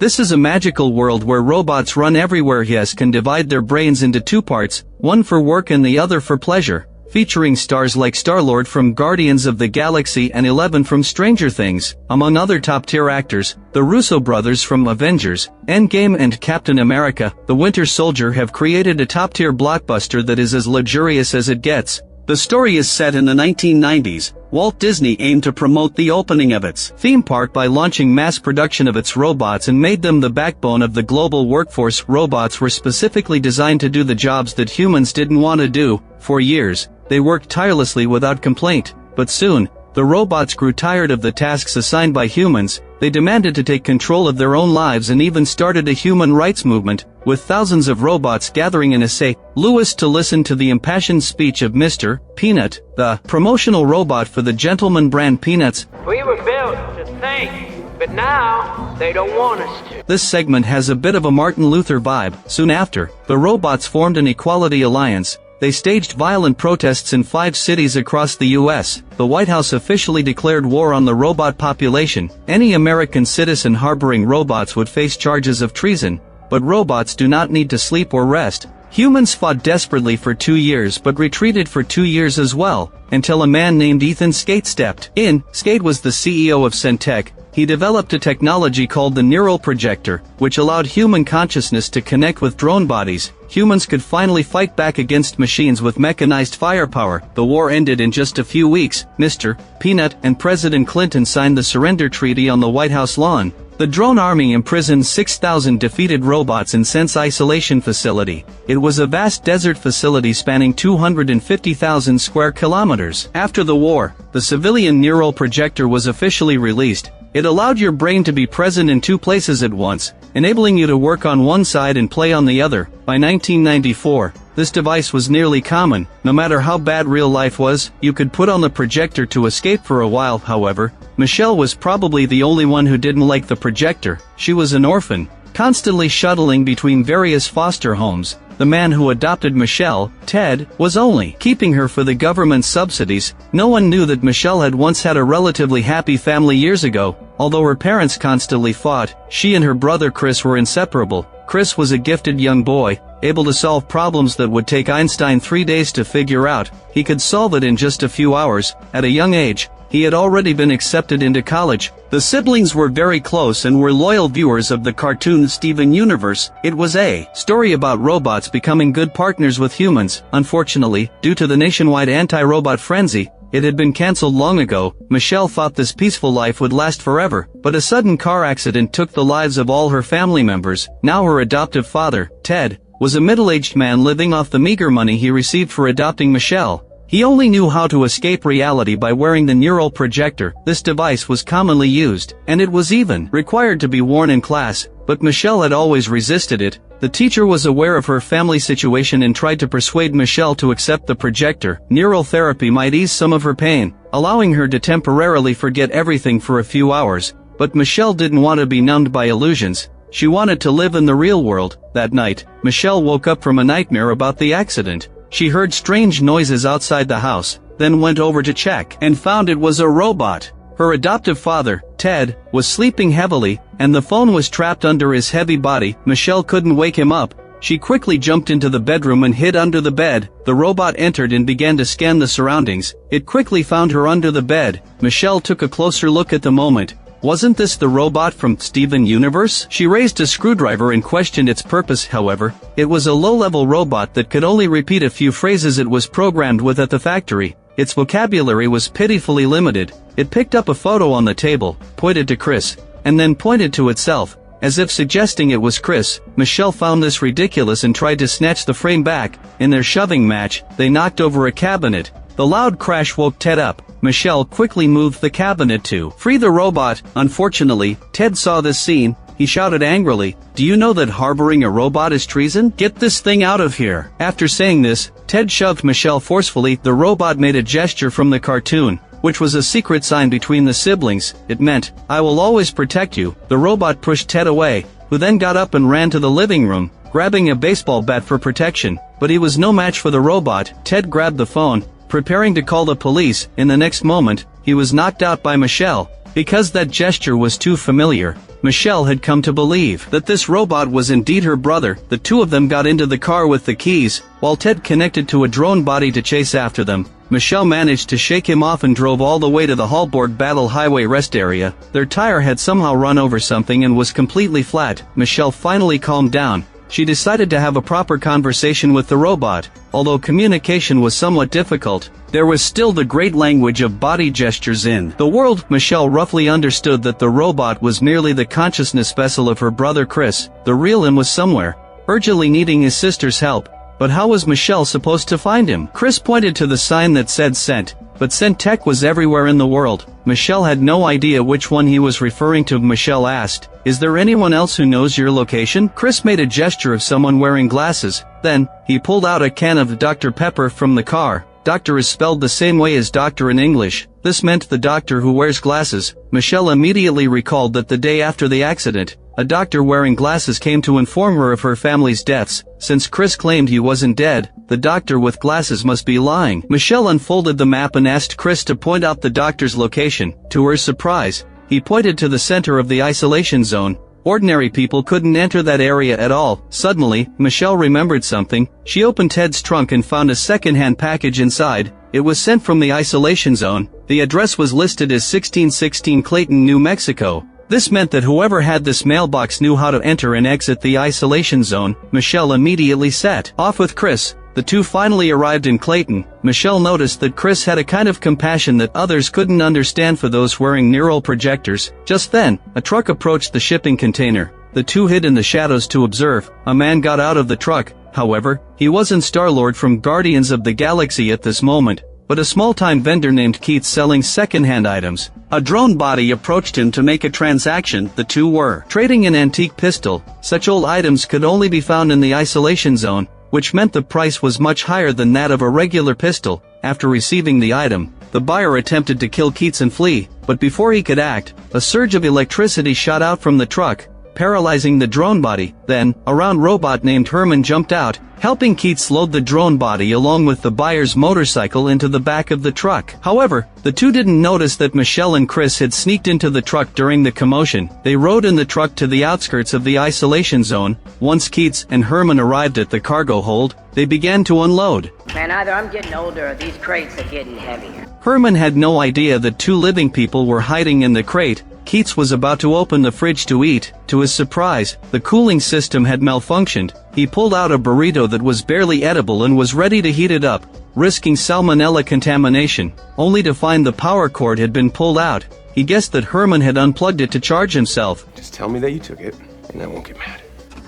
This is a magical world where robots run everywhere. Yes, can divide their brains into two parts, one for work and the other for pleasure. Featuring stars like Star-Lord from Guardians of the Galaxy and 11 from Stranger Things, among other top-tier actors. The Russo brothers from Avengers, Endgame and Captain America, the Winter Soldier have created a top-tier blockbuster that is as luxurious as it gets. The story is set in the 1990s. Walt Disney aimed to promote the opening of its theme park by launching mass production of its robots and made them the backbone of the global workforce. Robots were specifically designed to do the jobs that humans didn't want to do. For years, they worked tirelessly without complaint, but soon, the robots grew tired of the tasks assigned by humans. They demanded to take control of their own lives and even started a human rights movement, with thousands of robots gathering in a St. Louis to listen to the impassioned speech of Mr. Peanut, the promotional robot for the Gentleman brand Peanuts. We were built to think, but now they don't want us to. This segment has a bit of a Martin Luther vibe. Soon after, the robots formed an equality alliance. They staged violent protests in 5 cities across the U.S. The White House officially declared war on the robot population. Any American citizen harboring robots would face charges of treason. But robots do not need to sleep or rest. Humans fought desperately for 2 years but retreated for 2 years as well, until a man named Ethan Skate stepped in. Skate was the CEO of Centec. He developed a technology called the neural projector, which allowed human consciousness to connect with drone bodies. Humans could finally fight back against machines with mechanized firepower. The war ended in just a few weeks. Mr. Peanut and President Clinton signed the surrender treaty on the White House lawn. The drone army imprisoned 6,000 defeated robots in Sense Isolation Facility. It was a vast desert facility spanning 250,000 square kilometers. After the war, the civilian neural projector was officially released. It allowed your brain to be present in 2 places at once, enabling you to work on one side and play on the other. By 1994, this device was nearly common. No matter how bad real life was, you could put on the projector to escape for a while. However, Michelle was probably the only one who didn't like the projector. She was an orphan, constantly shuttling between various foster homes. The man who adopted Michelle, Ted, was only keeping her for the government subsidies. No one knew that Michelle had once had a relatively happy family years ago. Although her parents constantly fought, she and her brother Chris were inseparable. Chris was a gifted young boy, able to solve problems that would take Einstein 3 days to figure out. He could solve it in just a few hours. At a young age, he had already been accepted into college. The siblings were very close and were loyal viewers of the cartoon Steven Universe. It was a story about robots becoming good partners with humans. Unfortunately, due to the nationwide anti-robot frenzy, it had been cancelled long ago. Michelle thought this peaceful life would last forever, but a sudden car accident took the lives of all her family members. Now her adoptive father, Ted, was a middle-aged man living off the meager money he received for adopting Michelle. He only knew how to escape reality by wearing the neural projector. This device was commonly used, and it was even required to be worn in class, but Michelle had always resisted it. The teacher was aware of her family situation and tried to persuade Michelle to accept the projector. Neural therapy might ease some of her pain, allowing her to temporarily forget everything for a few hours. But Michelle didn't want to be numbed by illusions. She wanted to live in the real world. That night, Michelle woke up from a nightmare about the accident. She heard strange noises outside the house, then went over to check and found it was a robot. Her adoptive father, Ted, was sleeping heavily, and the phone was trapped under his heavy body. Michelle couldn't wake him up. She quickly jumped into the bedroom and hid under the bed. The robot entered and began to scan the surroundings. It quickly found her under the bed. Michelle took a closer look at the moment. Wasn't this the robot from Steven Universe? She raised a screwdriver and questioned its purpose. However, it was a low-level robot that could only repeat a few phrases it was programmed with at the factory. Its vocabulary was pitifully limited. It picked up a photo on the table, pointed to Chris, and then pointed to itself, as if suggesting it was Chris. Michelle found this ridiculous and tried to snatch the frame back. In their shoving match, they knocked over a cabinet. The loud crash woke Ted up. Michelle quickly moved the cabinet to free the robot. Unfortunately, Ted saw this scene. He shouted angrily, "Do you know that harboring a robot is treason? Get this thing out of here." After saying this, Ted shoved Michelle forcefully. The robot made a gesture from the cartoon, which was a secret sign between the siblings. It meant, "I will always protect you." The robot pushed Ted away, who then got up and ran to the living room, grabbing a baseball bat for protection. But he was no match for the robot. Ted grabbed the phone, preparing to call the police. In the next moment, he was knocked out by Michelle. Because that gesture was too familiar, Michelle had come to believe that this robot was indeed her brother. The two of them got into the car with the keys, while Ted connected to a drone body to chase after them. Michelle managed to shake him off and drove all the way to the Hallborg Battle Highway rest area. Their tire had somehow run over something and was completely flat. Michelle finally calmed down. She decided to have a proper conversation with the robot. Although communication was somewhat difficult, there was still the great language of body gestures in the world. Michelle roughly understood that the robot was merely the consciousness vessel of her brother Chris. The real him was somewhere, urgently needing his sister's help. But how was Michelle supposed to find him? Chris pointed to the sign that said Sent, but Sent Tech was everywhere in the world. Michelle had no idea which one he was referring to. Michelle asked, "Is there anyone else who knows your location?" Chris made a gesture of someone wearing glasses. Then, he pulled out a can of Dr. Pepper from the car. Doctor is spelled the same way as doctor in English. This meant the doctor who wears glasses. Michelle immediately recalled that the day after the accident, a doctor wearing glasses came to inform her of her family's deaths. Since Chris claimed he wasn't dead, the doctor with glasses must be lying. Michelle unfolded the map and asked Chris to point out the doctor's location. To her surprise, he pointed to the center of the isolation zone. Ordinary people couldn't enter that area at all. Suddenly, Michelle remembered something. She opened Ted's trunk and found a second-hand package inside. It was sent from the isolation zone. The address was listed as 1616 Clayton, New Mexico. This meant that whoever had this mailbox knew how to enter and exit the isolation zone. Michelle immediately set off with Chris. The two finally arrived in Clayton. Michelle noticed that Chris had a kind of compassion that others couldn't understand for those wearing neural projectors. Just then, a truck approached the shipping container. The two hid in the shadows to observe. A man got out of the truck. However, he wasn't Star-Lord from Guardians of the Galaxy at this moment, but a small-time vendor named Keith selling second-hand items. A drone body approached him to make a transaction. The two were trading an antique pistol. Such old items could only be found in the isolation zone, which meant the price was much higher than that of a regular pistol. After receiving the item, the buyer attempted to kill Keats and flee, but before he could act, a surge of electricity shot out from the truck, paralyzing the drone body. Then, a round robot named Herman jumped out, helping Keats load the drone body along with the buyer's motorcycle into the back of the truck. However, the two didn't notice that Michelle and Chris had sneaked into the truck during the commotion. They rode in the truck to the outskirts of the isolation zone. Once Keats and Herman arrived at the cargo hold, they began to unload. Man, either I'm getting older or these crates are getting heavier. Herman had no idea that two living people were hiding in the crate. Keats was about to open the fridge to eat. To his surprise, the cooling system had malfunctioned. He pulled out a burrito that was barely edible and was ready to heat it up, risking salmonella contamination, only to find the power cord had been pulled out. He guessed that Herman had unplugged it to charge himself. Just tell me that you took it, and I won't get mad.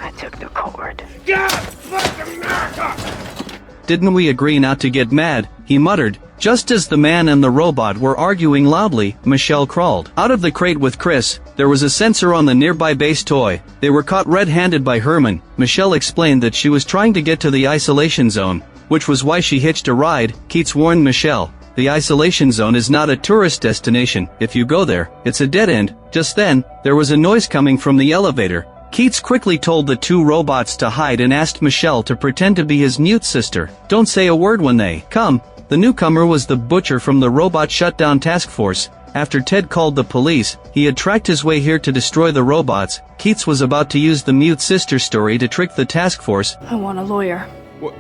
I took the cord. God, fuck America! Didn't we agree not to get mad? He muttered. Just as the man and the robot were arguing loudly, Michelle crawled out of the crate with Chris. There was a sensor on the nearby base toy. They were caught red-handed by Herman. Michelle explained that she was trying to get to the isolation zone, which was why she hitched a ride. Keats warned Michelle, "The isolation zone is not a tourist destination. If you go there, it's a dead end." Just then, there was a noise coming from the elevator. Keats quickly told the two robots to hide and asked Michelle to pretend to be his mute sister. Don't say a word when they come. The newcomer was the butcher from the robot shutdown task force. After Ted called the police, he had tracked his way here to destroy the robots. Keats was about to use the mute sister story to trick the task force. I want a lawyer. What?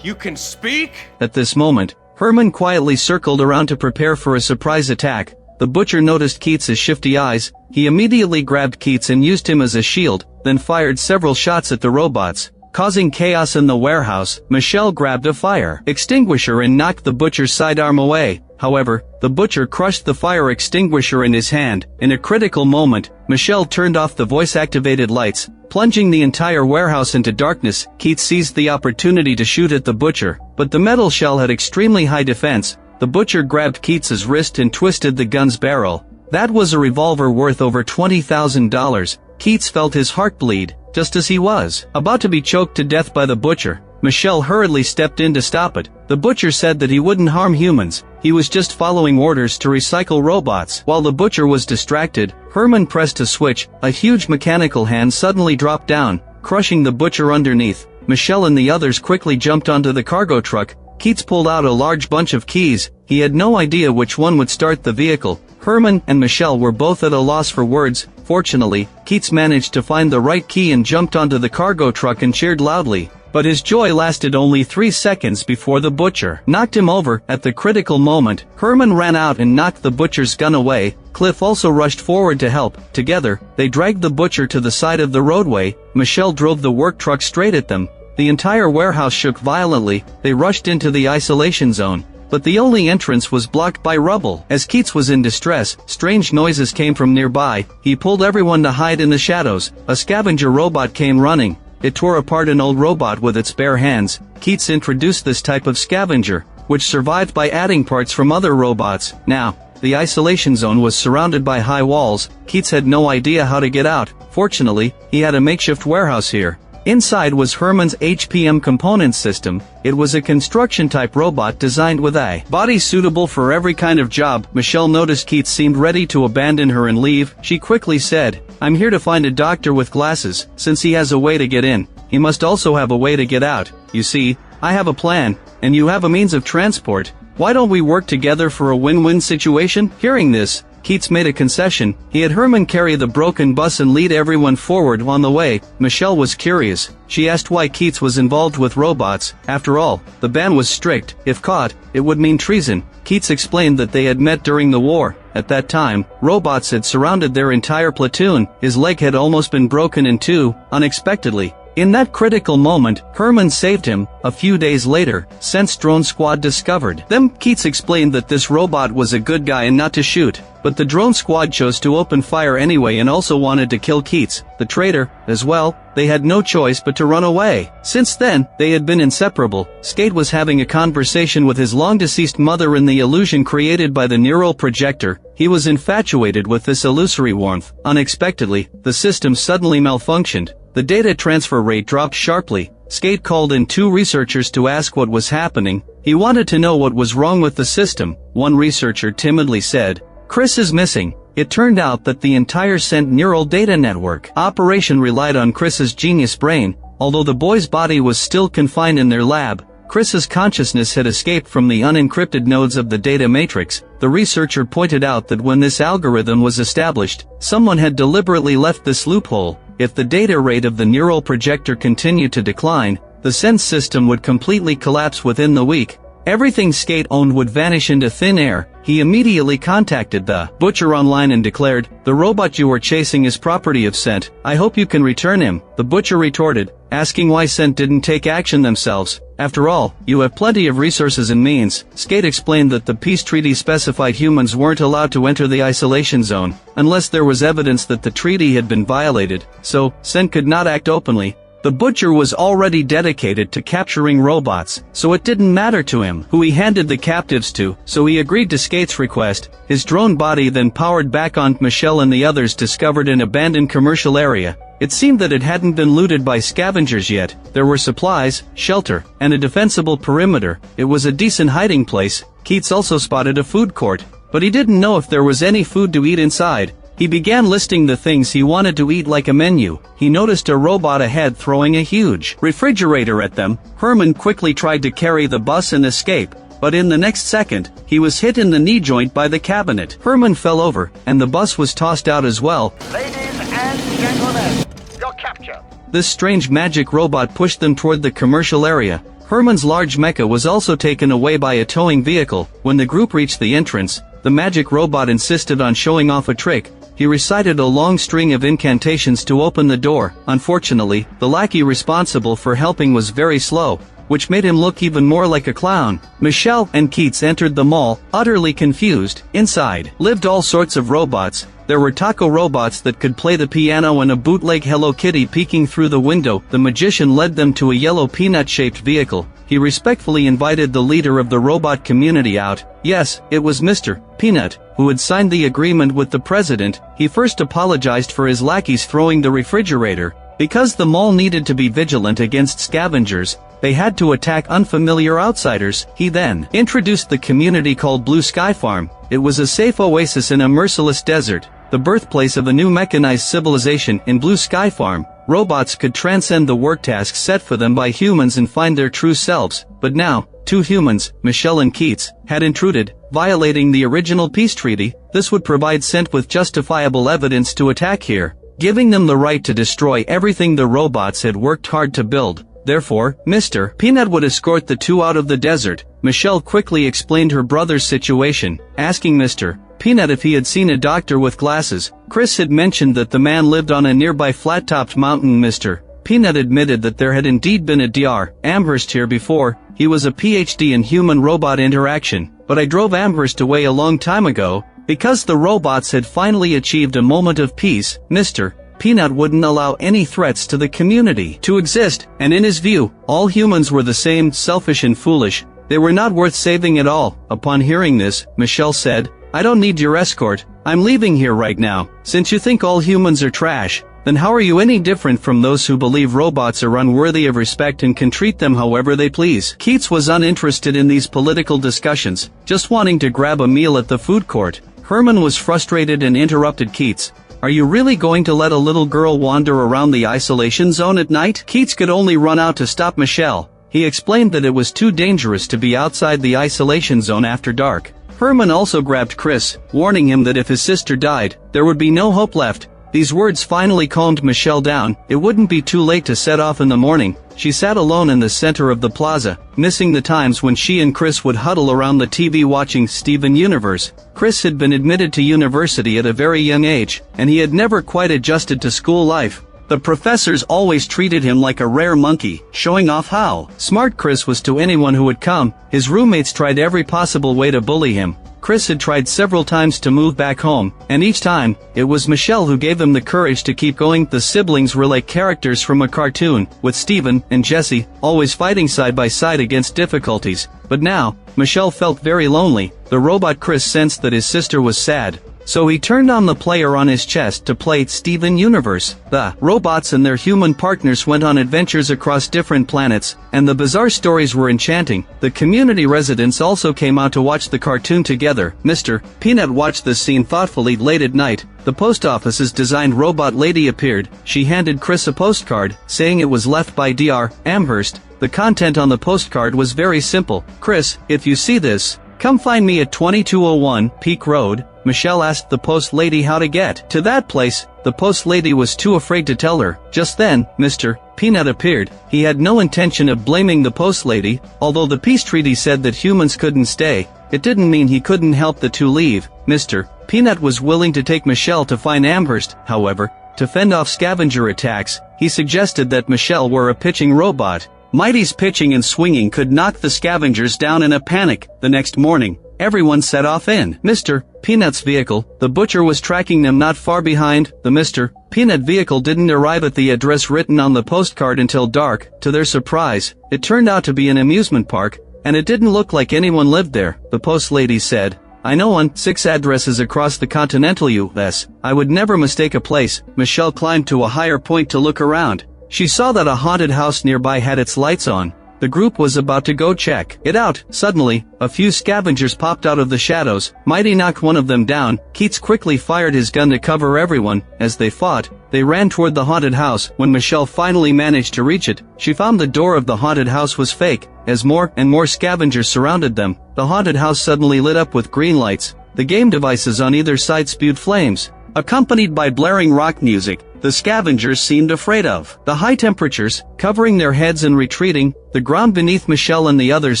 You can speak? At this moment, Herman quietly circled around to prepare for a surprise attack. The butcher noticed Keats's shifty eyes. He immediately grabbed Keats and used him as a shield, then fired several shots at the robots, causing chaos in the warehouse. Michelle grabbed a fire extinguisher and knocked the butcher's sidearm away. However, the butcher crushed the fire extinguisher in his hand. In a critical moment, Michelle turned off the voice-activated lights, plunging the entire warehouse into darkness. Keats seized the opportunity to shoot at the butcher, but the metal shell had extremely high defense. The butcher grabbed Keats's wrist and twisted the gun's barrel. That was a revolver worth over $20,000. Keats felt his heart bleed, just as he was about to be choked to death by the butcher. Michelle hurriedly stepped in to stop it. The butcher said that he wouldn't harm humans. He was just following orders to recycle robots. While the butcher was distracted, Herman pressed a switch. A huge mechanical hand suddenly dropped down, crushing the butcher underneath. Michelle and the others quickly jumped onto the cargo truck. Keats pulled out a large bunch of keys. He had no idea which one would start the vehicle. Herman and Michelle were both at a loss for words. Fortunately, Keats managed to find the right key and jumped onto the cargo truck and cheered loudly. But his joy lasted only 3 seconds before the butcher knocked him over. At the critical moment, Herman ran out and knocked the butcher's gun away. Cliff also rushed forward to help. Together, they dragged the butcher to the side of the roadway. Michelle drove the work truck straight at them. The entire warehouse shook violently. They rushed into the isolation zone, but the only entrance was blocked by rubble. As Keats was in distress, strange noises came from nearby. He pulled everyone to hide in the shadows. A scavenger robot came running. It tore apart an old robot with its bare hands. Keats introduced this type of scavenger, which survived by adding parts from other robots. Now, the isolation zone was surrounded by high walls. Keats had no idea how to get out. Fortunately, he had a makeshift warehouse here. Inside was Herman's HPM component system. It was a construction-type robot designed with a body suitable for every kind of job. Michelle noticed Keats seemed ready to abandon her and leave. She quickly said, "I'm here to find a doctor with glasses. Since he has a way to get in, he must also have a way to get out. You see, I have a plan, and you have a means of transport. Why don't we work together for a win-win situation?" Hearing this, Keats made a concession. He had Herman carry the broken bus and lead everyone forward on the way. Michelle was curious. She asked why Keats was involved with robots. After all, the ban was strict. If caught, it would mean treason. Keats explained that they had met during the war. At that time, robots had surrounded their entire platoon. His leg had almost been broken in two, unexpectedly. In that critical moment, Herman saved him. A few days later, Scent's drone squad discovered them. Keats explained that this robot was a good guy and not to shoot, but the drone squad chose to open fire anyway and also wanted to kill Keats, the traitor, as well. They had no choice but to run away. Since then, they had been inseparable. Skate was having a conversation with his long-deceased mother in the illusion created by the neural projector. He was infatuated with this illusory warmth. Unexpectedly, the system suddenly malfunctioned. The data transfer rate dropped sharply. Skate called in 2 researchers to ask what was happening. He wanted to know what was wrong with the system. One researcher timidly said, "Chris is missing." It turned out that the entire Scent neural data network operation relied on Chris's genius brain. Although the boy's body was still confined in their lab, Chris's consciousness had escaped from the unencrypted nodes of the data matrix. The researcher pointed out that when this algorithm was established, someone had deliberately left this loophole. If the data rate of the neural projector continued to decline, the Scent system would completely collapse within the week. Everything Skate owned would vanish into thin air. He immediately contacted the butcher online and declared, "The robot you are chasing is property of Scent. I hope you can return him." The butcher retorted, asking why Scent didn't take action themselves. "After all, you have plenty of resources and means." Skate explained that the peace treaty specified humans weren't allowed to enter the isolation zone, unless there was evidence that the treaty had been violated, so Scent could not act openly. The butcher was already dedicated to capturing robots, so it didn't matter to him who he handed the captives to, so he agreed to Skate's request. His drone body then powered back on. Michelle and the others discovered an abandoned commercial area. It seemed that it hadn't been looted by scavengers yet. There were supplies, shelter, and a defensible perimeter. It was a decent hiding place. Keats also spotted a food court, but he didn't know if there was any food to eat inside. He began listing the things he wanted to eat like a menu. He noticed a robot ahead throwing a huge refrigerator at them. Herman quickly tried to carry the bus and escape, but in the next second, he was hit in the knee joint by the cabinet. Herman fell over, and the bus was tossed out as well. Ladies and gentlemen, your capture. This strange magic robot pushed them toward the commercial area. Herman's large mecha was also taken away by a towing vehicle. When the group reached the entrance, the magic robot insisted on showing off a trick. He recited a long string of incantations to open the door. Unfortunately, the lackey responsible for helping was very slow, which made him look even more like a clown. Michelle and Keats entered the mall, utterly confused. Inside lived all sorts of robots. There were taco robots that could play the piano and a bootleg Hello Kitty peeking through the window. The magician led them to a yellow peanut-shaped vehicle. He respectfully invited the leader of the robot community out. Yes, it was Mr. Peanut, who had signed the agreement with the president. He first apologized for his lackeys throwing the refrigerator. Because the mall needed to be vigilant against scavengers, they had to attack unfamiliar outsiders. He then introduced the community called Blue Sky Farm. It was a safe oasis in a merciless desert, the birthplace of a new mechanized civilization. In Blue Sky Farm, robots could transcend the work tasks set for them by humans and find their true selves, but now, two humans, Michelle and Keats, had intruded, violating the original peace treaty. This would provide Scent with justifiable evidence to attack here, giving them the right to destroy everything the robots had worked hard to build. Therefore, Mr. Peanut would escort the two out of the desert. Michelle quickly explained her brother's situation, asking Mr. Peanut if he had seen a doctor with glasses. Chris had mentioned that the man lived on a nearby flat-topped mountain. Mr. Peanut admitted that there had indeed been a Dr. Amherst here before. He was a PhD in human-robot interaction, but I drove Amherst away a long time ago, because the robots had finally achieved a moment of peace. Mr. Peanut wouldn't allow any threats to the community to exist, and in his view, all humans were the same, selfish and foolish. They were not worth saving at all. Upon hearing this, Michelle said, "I don't need your escort. I'm leaving here right now. Since you think all humans are trash, then how are you any different from those who believe robots are unworthy of respect and can treat them however they please?" Keats was uninterested in these political discussions, just wanting to grab a meal at the food court. Herman was frustrated and interrupted Keats. "Are you really going to let a little girl wander around the isolation zone at night?" Keats could only run out to stop Michelle. He explained that it was too dangerous to be outside the isolation zone after dark. Herman also grabbed Chris, warning him that if his sister died, there would be no hope left. These words finally calmed Michelle down. It wouldn't be too late to set off in the morning. She sat alone in the center of the plaza, missing the times when she and Chris would huddle around the TV watching Steven Universe. Chris had been admitted to university at a very young age, and he had never quite adjusted to school life. The professors always treated him like a rare monkey, showing off how smart Chris was to anyone who would come. His roommates tried every possible way to bully him. Chris had tried several times to move back home, and each time, it was Michelle who gave him the courage to keep going. The siblings were like characters from a cartoon, with Steven and Jesse always fighting side by side against difficulties. But now, Michelle felt very lonely. The robot Chris sensed that his sister was sad, so he turned on the player on his chest to play Steven Universe. The robots and their human partners went on adventures across different planets, and the bizarre stories were enchanting. The community residents also came out to watch the cartoon together. Mr. Peanut watched this scene thoughtfully. Late at night, the post office's designed robot lady appeared. She handed Chris a postcard, saying it was left by Dr. Amherst. The content on the postcard was very simple. "Chris, if you see this, come find me at 2201 Peak Road." Michelle asked the post lady how to get to that place. The post lady was too afraid to tell her. Just then, Mr. Peanut appeared. He had no intention of blaming the post lady. Although the peace treaty said that humans couldn't stay, it didn't mean he couldn't help the two leave. Mr. Peanut was willing to take Michelle to find Amherst. However, to fend off scavenger attacks, he suggested that Michelle were a pitching robot. Mighty's pitching and swinging could knock the scavengers down in a panic. The next morning, everyone set off in Mr. Peanut's vehicle. The butcher was tracking them not far behind. The Mr. Peanut vehicle didn't arrive at the address written on the postcard until dark. To their surprise, it turned out to be an amusement park, and it didn't look like anyone lived there. The post lady said, "I know 6 addresses across the continental US. I would never mistake a place." Michelle climbed to a higher point to look around. She saw that a haunted house nearby had its lights on. The group was about to go check it out. Suddenly, a few scavengers popped out of the shadows. Mighty knocked one of them down. Keats quickly fired his gun to cover everyone. As they fought, they ran toward the haunted house. When Michelle finally managed to reach it, she found the door of the haunted house was fake. As more and more scavengers surrounded them, the haunted house suddenly lit up with green lights. The game devices on either side spewed flames, accompanied by blaring rock music. The scavengers seemed afraid of the high temperatures, covering their heads and retreating. The ground beneath Michelle and the others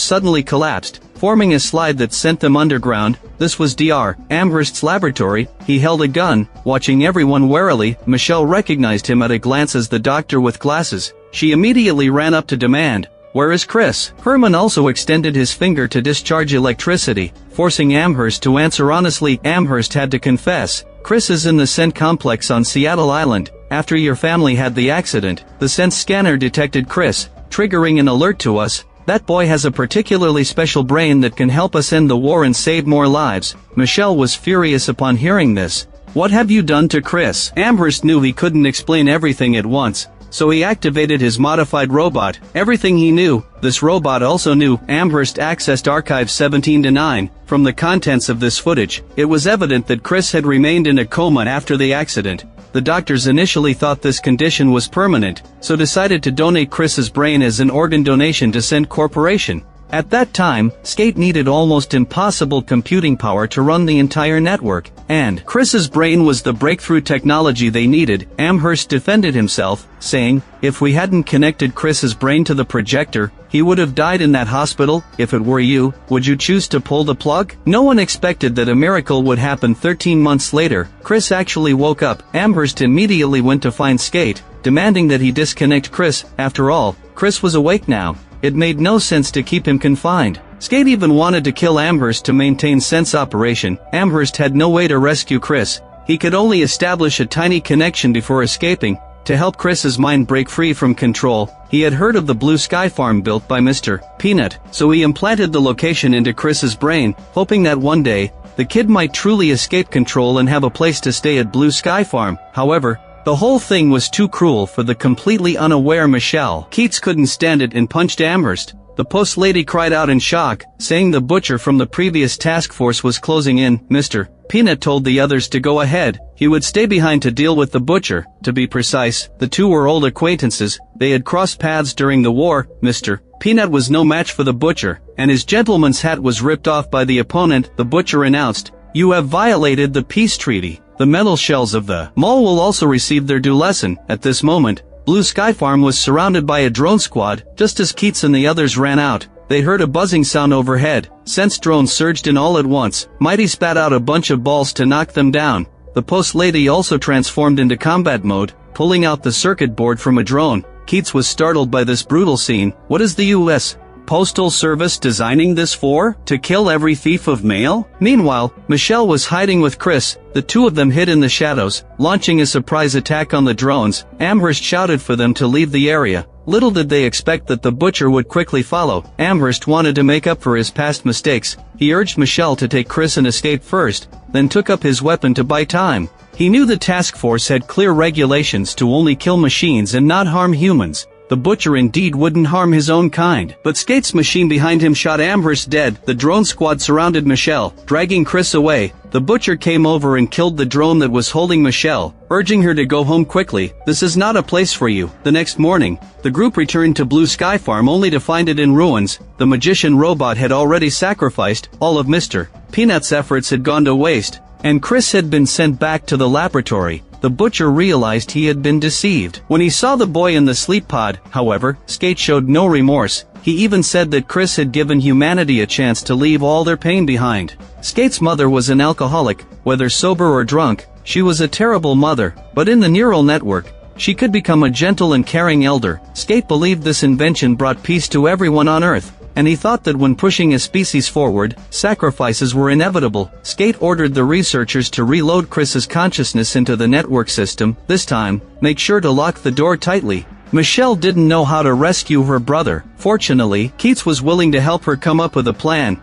suddenly collapsed, forming a slide that sent them underground. This was Dr. Amherst's laboratory. He held a gun, watching everyone warily. Michelle recognized him at a glance as the doctor with glasses. She immediately ran up to demand, "Where is Chris?" Herman also extended his finger to discharge electricity, forcing Amherst to answer honestly. Amherst had to confess, "Chris is in the Scent complex on Seattle Island. After your family had the accident, the Scent scanner detected Chris, triggering an alert to us. That boy has a particularly special brain that can help us end the war and save more lives." Michelle was furious upon hearing this. "What have you done to Chris?" Amherst knew he couldn't explain everything at once, so he activated his modified robot. Everything he knew, this robot also knew. Amherst accessed Archive 17-9. From the contents of this footage, it was evident that Chris had remained in a coma after the accident. The doctors initially thought this condition was permanent, so decided to donate Chris's brain as an organ donation to Cent Corporation. At that time, Skate needed almost impossible computing power to run the entire network, and Chris's brain was the breakthrough technology they needed. Amherst defended himself, saying, "If we hadn't connected Chris's brain to the projector, he would have died in that hospital. If it were you, would you choose to pull the plug?" No one expected that a miracle would happen 13 months later. Chris actually woke up. Amherst immediately went to find Skate, demanding that he disconnect Chris. After all, Chris was awake now. It made no sense to keep him confined. Skate even wanted to kill Amherst to maintain Cent's operation. Amherst had no way to rescue Chris. He could only establish a tiny connection before escaping. To help Chris's mind break free from control, he had heard of the Blue Sky farm built by Mr. Peanut, so he implanted the location into Chris's brain, hoping that one day, the kid might truly escape control and have a place to stay at Blue Sky farm. However, the whole thing was too cruel for the completely unaware Michelle. Keats couldn't stand it and punched Amherst. The post lady cried out in shock, saying the butcher from the previous task force was closing in. Mr. Peanut told the others to go ahead. He would stay behind to deal with the butcher. To be precise, the two were old acquaintances. They had crossed paths during the war. Mr. Peanut was no match for the butcher, and his gentleman's hat was ripped off by the opponent. The butcher announced, "You have violated the peace treaty. The metal shells of the mall will also receive their due lesson." At this moment, Blue Sky Farm was surrounded by a drone squad. Just as Keats and the others ran out, they heard a buzzing sound overhead. Cent's drone surged in all at once. Mighty spat out a bunch of balls to knock them down. The post lady also transformed into combat mode, pulling out the circuit board from a drone. Keats was startled by this brutal scene. What is the U.S. Postal Service designing this for? To kill every thief of mail? Meanwhile, Michelle was hiding with Chris. The two of them hid in the shadows, launching a surprise attack on the drones. Amherst shouted for them to leave the area. Little did they expect that the butcher would quickly follow. Amherst wanted to make up for his past mistakes. He urged Michelle to take Chris and escape first, then took up his weapon to buy time. He knew the task force had clear regulations to only kill machines and not harm humans. The butcher indeed wouldn't harm his own kind. But Skate's machine behind him shot Amherst dead. The drone squad surrounded Michelle, dragging Chris away. The butcher came over and killed the drone that was holding Michelle, urging her to go home quickly. "This is not a place for you." The next morning, the group returned to Blue Sky Farm only to find it in ruins. The magician robot had already sacrificed. All of Mr. Peanut's efforts had gone to waste, and Chris had been sent back to the laboratory. The butcher realized he had been deceived. When he saw the boy in the sleep pod, however, Skate showed no remorse. He even said that Chris had given humanity a chance to leave all their pain behind. Skate's mother was an alcoholic. Whether sober or drunk, she was a terrible mother. But in the neural network, she could become a gentle and caring elder. Skate believed this invention brought peace to everyone on Earth, and he thought that when pushing a species forward, sacrifices were inevitable. Skate ordered the researchers to reload Chris's consciousness into the network system. This time, make sure to lock the door tightly. Michelle didn't know how to rescue her brother. Fortunately, Keats was willing to help her come up with a plan.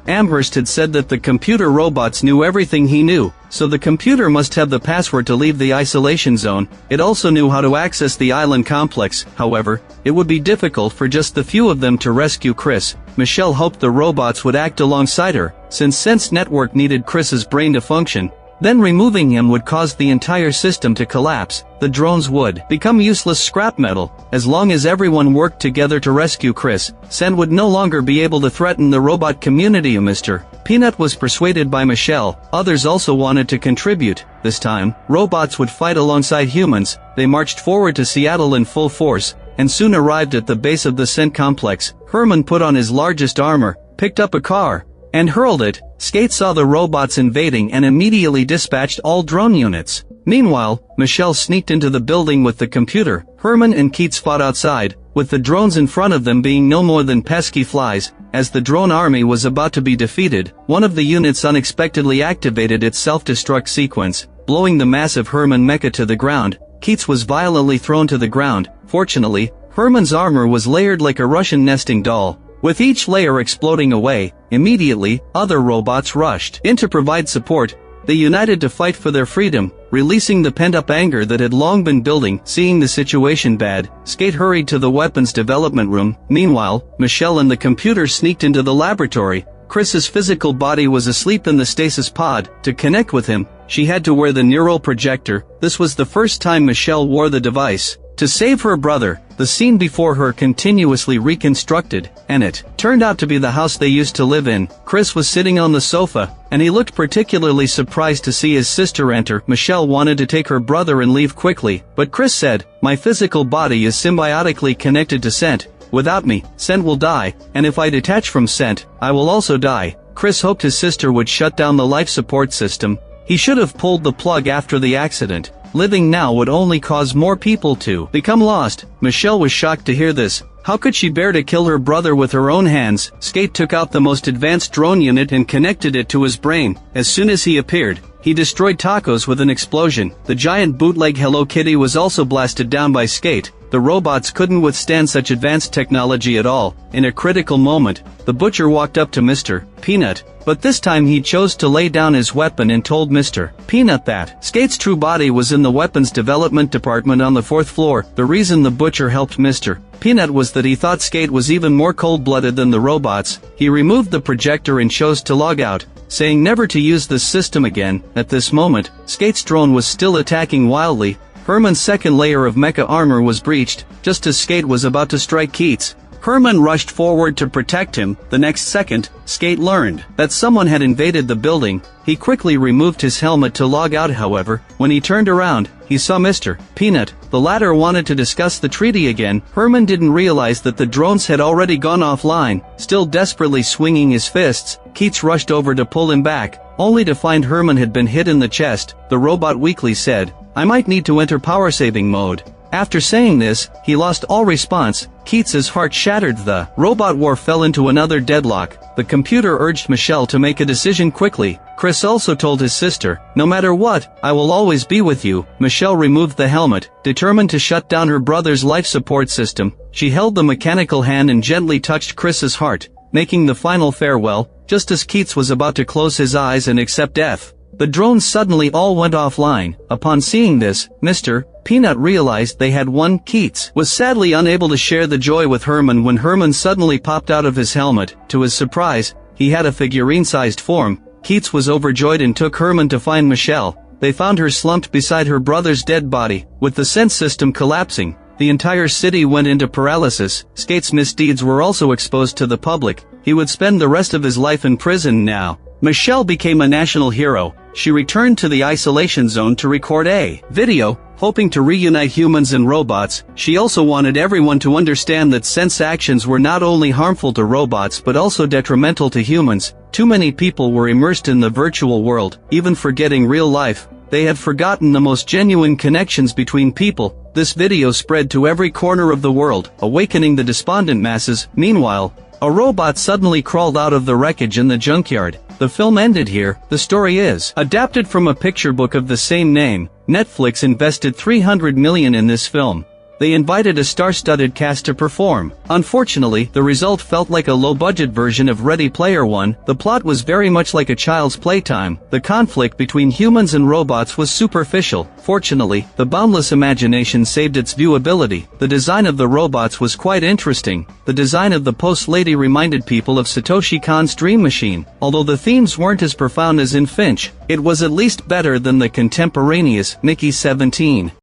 Amherst had said that the computer robots knew everything he knew, so the computer must have the password to leave the isolation zone. It also knew how to access the island complex. However, it would be difficult for just the few of them to rescue Chris. Michelle hoped the robots would act alongside her, since Sense Network needed Chris's brain to function. Then removing him would cause the entire system to collapse. The drones would become useless scrap metal. As long as everyone worked together to rescue Chris, Sen would no longer be able to threaten the robot community. Mr. Peanut was persuaded by Michelle. Others also wanted to contribute. This time, robots would fight alongside humans. They marched forward to Seattle in full force, and soon arrived at the base of the Cent complex. Herman put on his largest armor, picked up a car, and hurled it. Skate saw the robots invading and immediately dispatched all drone units. Meanwhile, Michelle sneaked into the building with the computer. Herman and Keats fought outside, with the drones in front of them being no more than pesky flies. As the drone army was about to be defeated, one of the units unexpectedly activated its self-destruct sequence, blowing the massive Herman mecha to the ground. Keats was violently thrown to the ground. Fortunately, Herman's armor was layered like a Russian nesting doll, with each layer exploding away. Immediately, other robots rushed in to provide support. They united to fight for their freedom, releasing the pent-up anger that had long been building. Seeing the situation bad, Skate hurried to the weapons development room. Meanwhile, Michelle and the computer sneaked into the laboratory. Chris's physical body was asleep in the stasis pod. To connect with him, she had to wear the neural projector. This was the first time Michelle wore the device. To save her brother, the scene before her continuously reconstructed, and it turned out to be the house they used to live in. Chris was sitting on the sofa, and he looked particularly surprised to see his sister enter. Michelle wanted to take her brother and leave quickly, but Chris said, "My physical body is symbiotically connected to scent. Without me, scent will die, and if I detach from scent, I will also die." Chris hoped his sister would shut down the life support system. He should have pulled the plug after the accident. Living now would only cause more people to become lost. Michelle was shocked to hear this. How could she bear to kill her brother with her own hands? Skate took out the most advanced drone unit and connected it to his brain. As soon as he appeared, he destroyed tacos with an explosion. The giant bootleg Hello Kitty was also blasted down by Skate. The robots couldn't withstand such advanced technology at all. In a critical moment, the butcher walked up to Mr. Peanut, but this time he chose to lay down his weapon and told Mr. Peanut that Skate's true body was in the weapons development department on the 4th floor. The reason the butcher helped Mr. Peanut was that he thought Skate was even more cold-blooded than the robots. He removed the projector and chose to log out, saying never to use this system again. At this moment, Skate's drone was still attacking wildly. Herman's second layer of mecha armor was breached, just as Skate was about to strike Keats. Herman rushed forward to protect him. The next second, Skate learned that someone had invaded the building. He quickly removed his helmet to log out. However, when he turned around, he saw Mr. Peanut. The latter wanted to discuss the treaty again. Herman didn't realize that the drones had already gone offline. Still desperately swinging his fists, Keats rushed over to pull him back, only to find Herman had been hit in the chest. The robot weakly said, "I might need to enter power-saving mode." After saying this, he lost all response. Keats's heart shattered. The robot war fell into another deadlock. The computer urged Michelle to make a decision quickly. Chris also told his sister, "No matter what, I will always be with you." Michelle removed the helmet, determined to shut down her brother's life support system. She held the mechanical hand and gently touched Chris's heart, making the final farewell, just as Keats was about to close his eyes and accept death. The drones suddenly all went offline. Upon seeing this, Mr. Peanut realized they had won. Keats was sadly unable to share the joy with Herman when Herman suddenly popped out of his helmet. To his surprise, he had a figurine-sized form. Keats was overjoyed and took Herman to find Michelle. They found her slumped beside her brother's dead body. With the sense system collapsing, the entire city went into paralysis. Skate's misdeeds were also exposed to the public. He would spend the rest of his life in prison now. Michelle became a national hero. She returned to the isolation zone to record a video, hoping to reunite humans and robots. She also wanted everyone to understand that sense actions were not only harmful to robots but also detrimental to humans. Too many people were immersed in the virtual world, even forgetting real life. They had forgotten the most genuine connections between people. This video spread to every corner of the world, awakening the despondent masses. Meanwhile, a robot suddenly crawled out of the wreckage in the junkyard. The film ended here. The story is adapted from a picture book of the same name. Netflix invested $300 million in this film. They invited a star-studded cast to perform. Unfortunately, the result felt like a low-budget version of Ready Player One. The plot was very much like a child's playtime. The conflict between humans and robots was superficial. Fortunately, the boundless imagination saved its viewability. The design of the robots was quite interesting. The design of the Post Lady reminded people of Satoshi Kon's Dream Machine. Although the themes weren't as profound as in Finch, it was at least better than the contemporaneous Mickey 17.